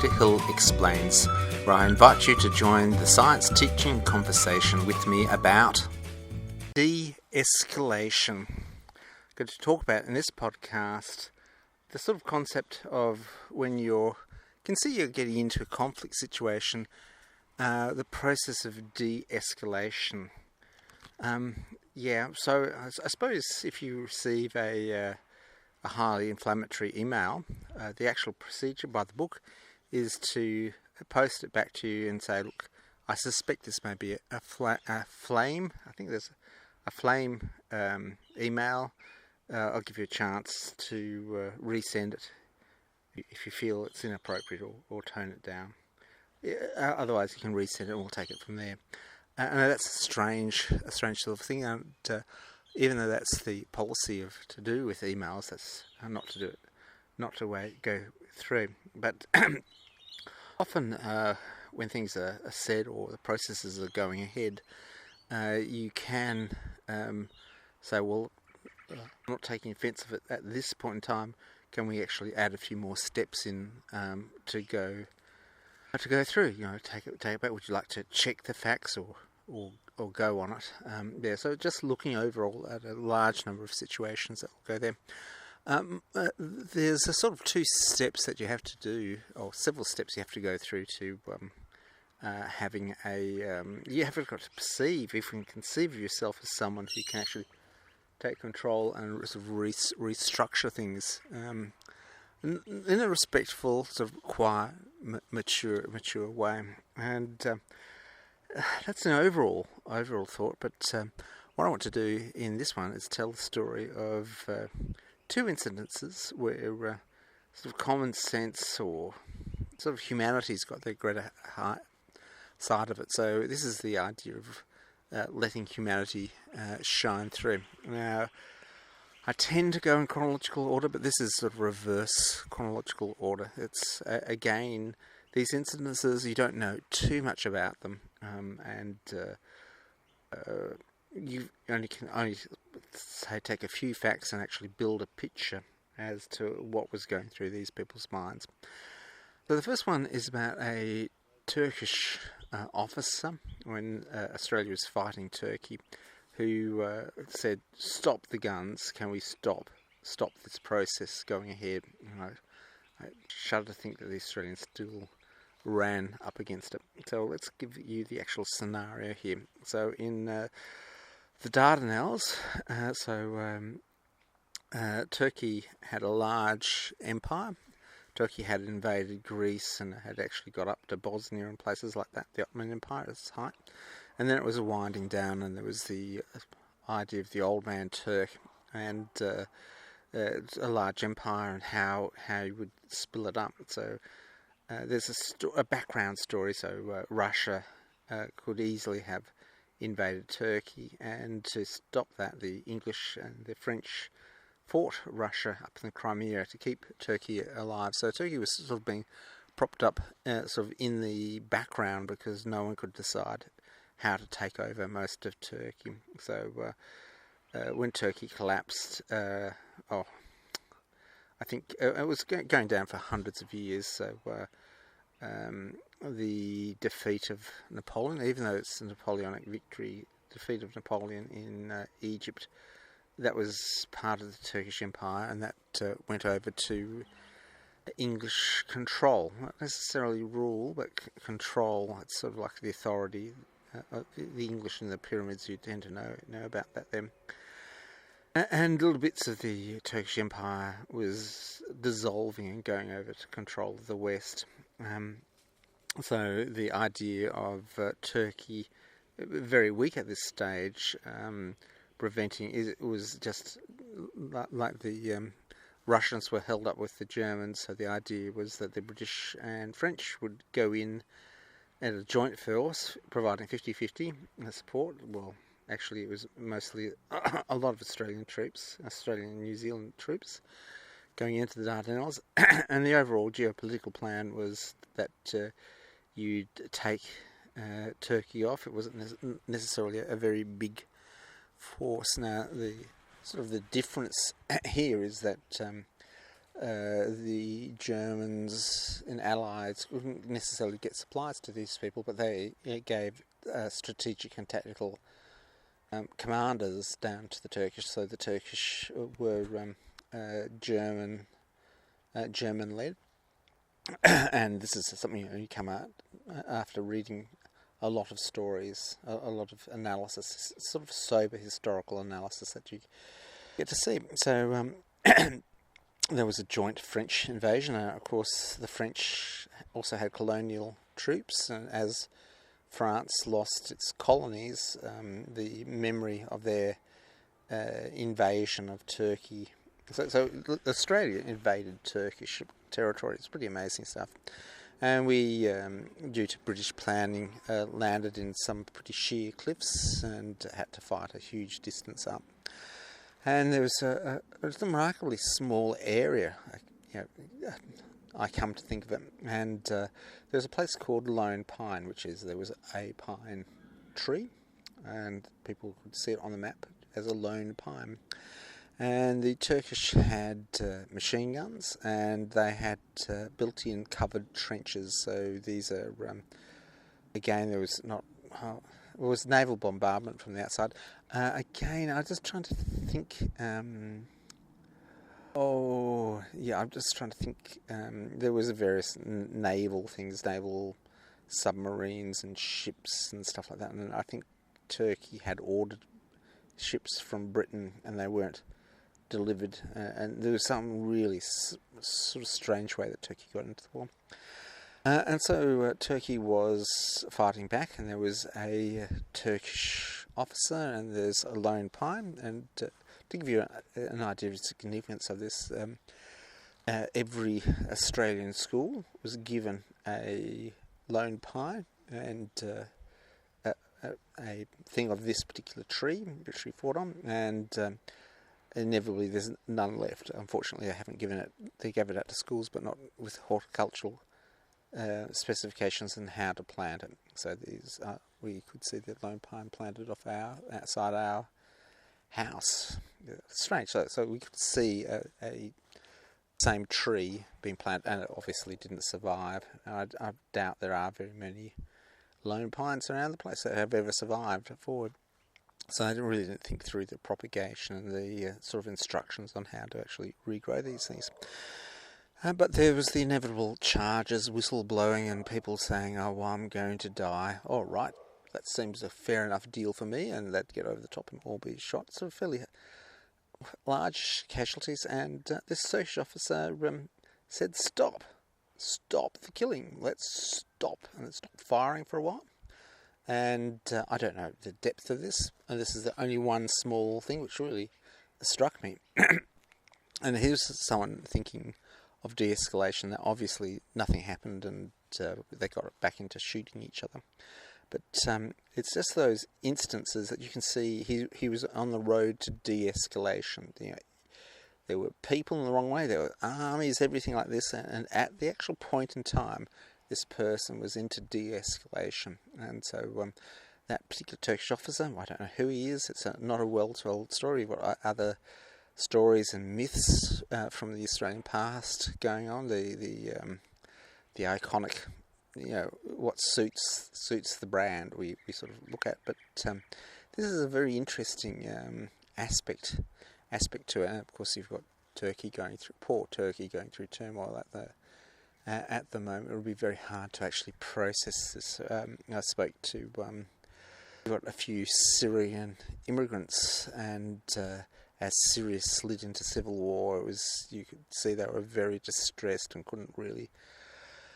Dr. Hill Explains, where I invite you to join the science teaching conversation with me about de-escalation. I'm going to talk about in this podcast the sort of concept of when you can see you're getting into a conflict situation, the process of de-escalation. So I suppose if you receive a highly inflammatory email, the actual procedure by the book is to post it back to you and say, look, I suspect this may be a flame. I think there's a flame email. I'll give you a chance to resend it if you feel it's inappropriate, or tone it down. Otherwise, you can resend it and we'll take it from there. And that's a strange sort of thing. And even though that's the policy to do with emails, that's not to do it, not to go through. But often when things are said or the processes are going ahead, you can say, well, I'm not taking offence of it at this point in time. Can we actually add a few more steps in to go through? Take it back. Would you like to check the facts or go on it? So just looking overall at a large number of situations that will go there. There's a sort of two steps that you have to do, or several steps you have to go through to having you have got to perceive, if you can conceive of yourself as someone who can actually take control and sort of restructure things in a respectful, sort of quiet, mature way. And that's an overall thought. But what I want to do in this one is tell the story of two incidences where sort of common sense or sort of humanity's got the greater side of it. So this is the idea of letting humanity shine through. Now, I tend to go in chronological order, but this is sort of reverse chronological order. It's again, these incidences, you don't know too much about them, and you can only say take a few facts and actually build a picture as to what was going through these people's minds. So the first one is about a Turkish officer when Australia was fighting Turkey, who said, "Stop the guns! Can we stop this process going ahead?" I shudder to think that the Australians still ran up against it. So let's give you the actual scenario here. So in the Dardanelles, Turkey had a large empire. Turkey had invaded Greece and had actually got up to Bosnia and places like that, the Ottoman Empire at its height. And then it was winding down, and there was the idea of the old man Turk and a large empire and how you would split it up. So there's a background story. So Russia could easily have invaded Turkey, and to stop that, the English and the French fought Russia up in the Crimea to keep Turkey alive. So Turkey was sort of being propped up sort of in the background because no one could decide how to take over most of Turkey. So when Turkey collapsed, I think it was going down for hundreds of years. So the defeat of Napoleon, even though it's a Napoleonic victory, defeat of Napoleon in Egypt, that was part of the Turkish Empire, and that went over to English control. Not necessarily rule, but control. It's sort of like the authority. The English and the pyramids, you tend to know about that then. And little bits of the Turkish Empire was dissolving and going over to control of the West. So the idea of Turkey, very weak at this stage, preventing it was just like the Russians were held up with the Germans. So the idea was that the British and French would go in at a joint force, providing 50-50 support. Well, actually, it was mostly a lot of Australian and New Zealand troops going into the Dardanelles. And the overall geopolitical plan was that you'd take Turkey off. It wasn't necessarily a very big force. Now, the difference here is that the Germans and Allies couldn't necessarily get supplies to these people, but they gave strategic and tactical commanders down to the Turkish. So the Turkish were German-led, and this is something you come out after reading a lot of stories, a lot of analysis, sort of sober historical analysis that you get to see. So there was a joint French invasion. Of course, the French also had colonial troops, and as France lost its colonies, the memory of their invasion of Turkey. So Australia invaded Turkish territory. It's pretty amazing stuff. And we, due to British planning, landed in some pretty sheer cliffs and had to fight a huge distance up. And there was a remarkably small area, I come to think of it, and there's a place called Lone Pine, there was a pine tree, and people could see it on the map as a lone pine. And the Turkish had machine guns, and they had built-in covered trenches. So these are, again, there was not... it was naval bombardment from the outside. Again, I'm just trying to think... I'm just trying to think. There was various naval things, naval submarines and ships and stuff like that. And I think Turkey had ordered ships from Britain, and they weren't delivered. And there was some really sort of strange way that Turkey got into the war. And so Turkey was fighting back, and there was a Turkish officer, and there's a lone pine. And to give you an idea of the significance of this, every Australian school was given a lone pine and a thing of this particular tree, which we fought on, and inevitably there's none left. Unfortunately, they gave it out to schools, but not with horticultural specifications on how to plant it. So these we could see the lone pine planted outside our house. Strange. So we could see a same tree being planted, and it obviously didn't survive. I doubt there are very many lone pines around the place that have ever survived forward. So I really didn't think through the propagation and the sort of instructions on how to actually regrow these things. But there was the inevitable charges, whistle blowing, and people saying, "Oh, well, I'm going to die." All right, that seems a fair enough deal for me, and they'd get over the top and all be shot. So fairly large casualties, and this social officer said, "Stop the killing. Let's stop," and it stopped firing for a while. And I don't know the depth of this, and this is the only one small thing which really struck me. And here's someone thinking of de-escalation. That obviously nothing happened, and they got back into shooting each other. But it's just those instances that you can see he was on the road to de-escalation. There were people in the wrong way, there were armies, everything like this, and at the actual point in time, this person was into de-escalation. And so that particular Turkish officer, I don't know who he is, it's not a well-told story. What other stories and myths from the Australian past going on, the iconic, what suits the brand we sort of look at. But this is a very interesting aspect to it. And of course, you've got poor Turkey going through turmoil at the moment. It would be very hard to actually process this. I spoke to we've got a few Syrian immigrants, and as Syria slid into civil war, you could see they were very distressed and couldn't really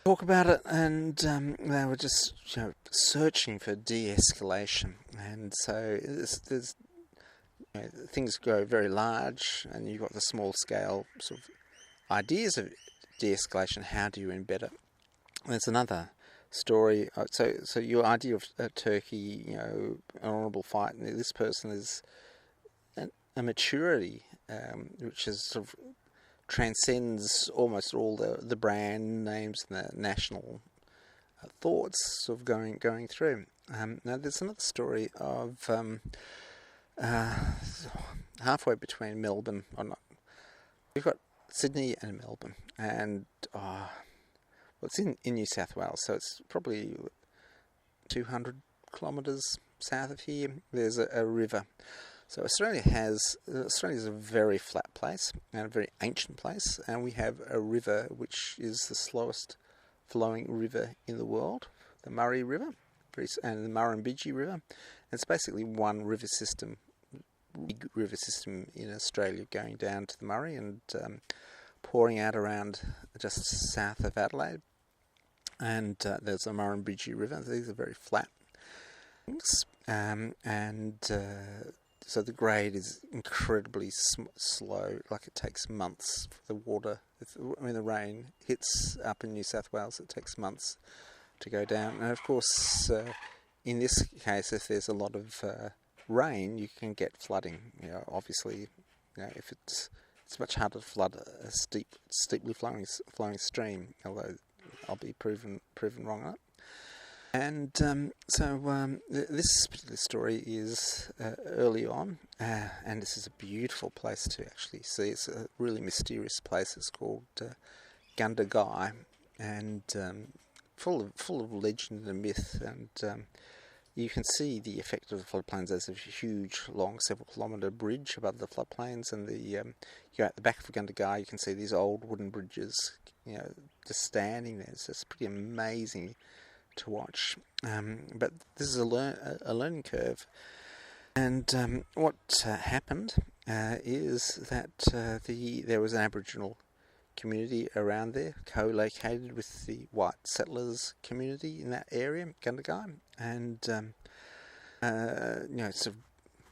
talk about it, and they were just searching for de-escalation. And so there's things go very large, and you've got the small scale sort of ideas of de-escalation. How do you embed it? And there's another story. So your idea of Turkey, an honourable fight, and this person is a maturity which is sort of transcends almost all the brand names and the national thoughts sort of going through. Now there's another story of halfway between Melbourne, we've got Sydney and Melbourne, and well, it's in New South Wales, so it's probably 200 kilometres south of here. There's a river. So Australia's a very flat place and a very ancient place, and we have a river which is the slowest flowing river in the world, the Murray River, and the Murrumbidgee River. It's basically one river system, big river system in Australia, going down to the Murray and pouring out around just south of Adelaide. And there's the Murrumbidgee River. These are very flat things, so the grade is incredibly slow. Like, it takes months for the water. When the rain hits up in New South Wales, it takes months to go down. And of course, in this case, if there's a lot of rain, you can get flooding. Obviously, if it's much harder to flood a steeply flowing stream. Although I'll be proven wrong on it. And this particular story is early on, and this is a beautiful place to actually see. It's a really mysterious place. It's called Gundagai, and full of legend and myth. And you can see the effect of the floodplains. There's a huge, long, several kilometre bridge above the floodplains, and you're at the back of Gundagai. You can see these old wooden bridges, just standing there. It's just pretty amazing to watch, but this is a learning curve. And what happened is that there was an Aboriginal community around there, co-located with the white settlers community in that area, Gundagai, and it's a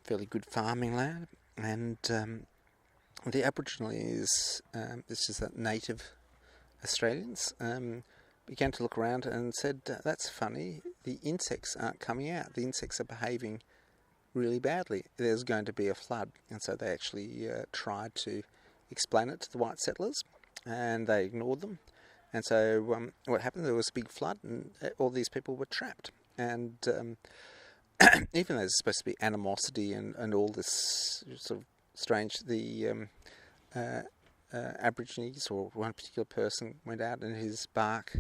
fairly good farming land. And the Aborigines, this is that native Australians, began to look around and said, that's funny, the insects aren't coming out. The insects are behaving really badly. There's going to be a flood. And so they actually tried to explain it to the white settlers, and they ignored them. And so what happened, there was a big flood, and all these people were trapped. And even though there's supposed to be animosity and all this sort of strange, the Aborigines, or one particular person, went out in his bark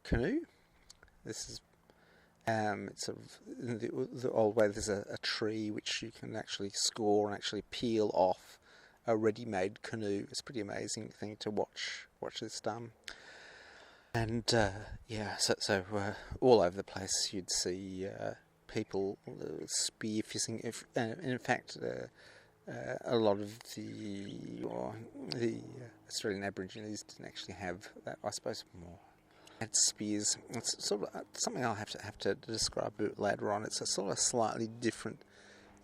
canoe. This is it's sort of in the old way. There's a tree which you can actually score and actually peel off a ready-made canoe. It's a pretty amazing thing to watch this done. And so all over the place you'd see people spear fishing. In fact, a lot of the Australian Aborigines didn't actually have that. I suppose more had spears. It's sort of something I'll have to describe a bit later on. It's a sort of slightly different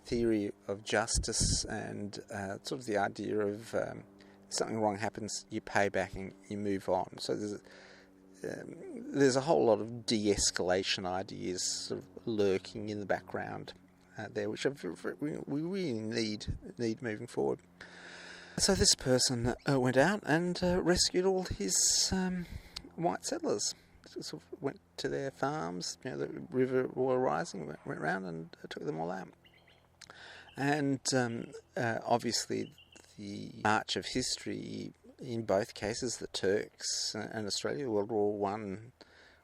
theory of justice, and sort of the idea of if something wrong happens, you pay back and you move on. So there's a whole lot of de-escalation ideas sort of lurking in the background there, which we really need moving forward. So this person went out and rescued all his white settlers. Sort of went to their farms. The river were rising. Went around and took them all out. And obviously, the march of history in both cases, the Turks and Australia, World War One,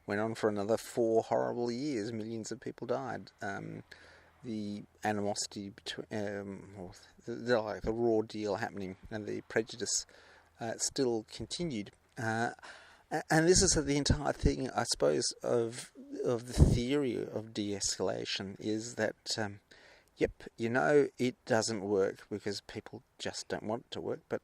went on for another 4 horrible years. Millions of people died. The animosity between, the raw deal happening, and the prejudice still continued. And this is the entire thing, I suppose, of the theory of de-escalation, is that, it doesn't work because people just don't want it to work, but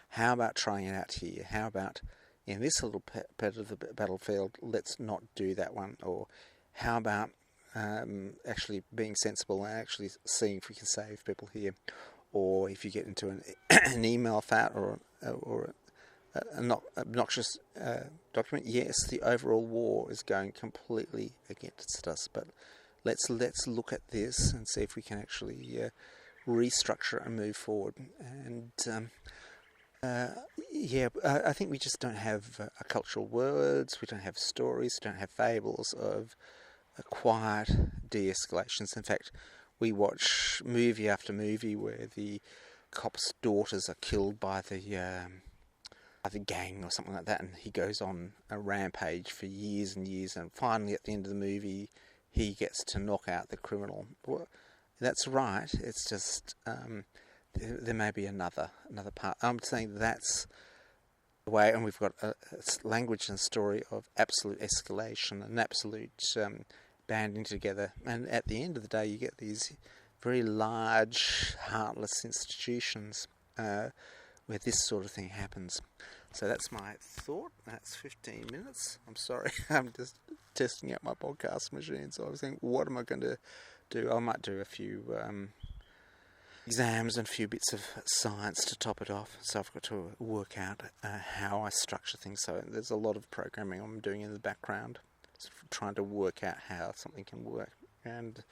how about trying it out here? How about in this little part of the battlefield, let's not do that one? Or how about actually being sensible and actually seeing if we can save people here? Or if you get into an email fight or an obnoxious document, yes, the overall war is going completely against us, but let's look at this and see if we can actually restructure and move forward. And I think we just don't have cultural words, we don't have stories, we don't have fables of quiet de-escalations. In fact, we watch movie after movie where the cops' daughters are killed by the the gang or something like that, and he goes on a rampage for years and years, and finally at the end of the movie he gets to knock out the criminal. Well, that's right. It's just there may be another part. I'm saying that's the way, and we've got a language and story of absolute escalation and absolute banding together, and at the end of the day you get these very large, heartless institutions where this sort of thing happens. So that's my thought. That's 15 minutes. I'm sorry, I'm just testing out my podcast machine, so I was thinking, what am I going to do? I might do a few exams and a few bits of science to top it off. So I've got to work out how I structure things. So there's a lot of programming I'm doing in the background, trying to work out how something can work and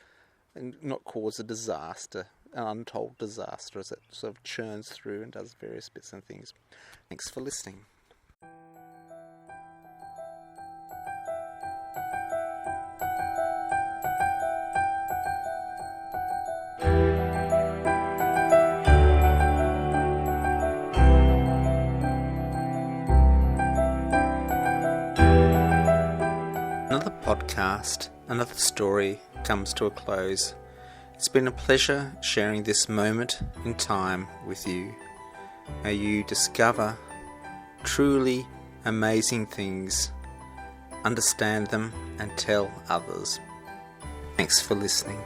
not cause a disaster, an untold disaster, as it sort of churns through and does various bits and things. Thanks for listening. Another podcast, another story comes to a close. It's been a pleasure sharing this moment in time with you. May you discover truly amazing things, understand them, and tell others. Thanks for listening.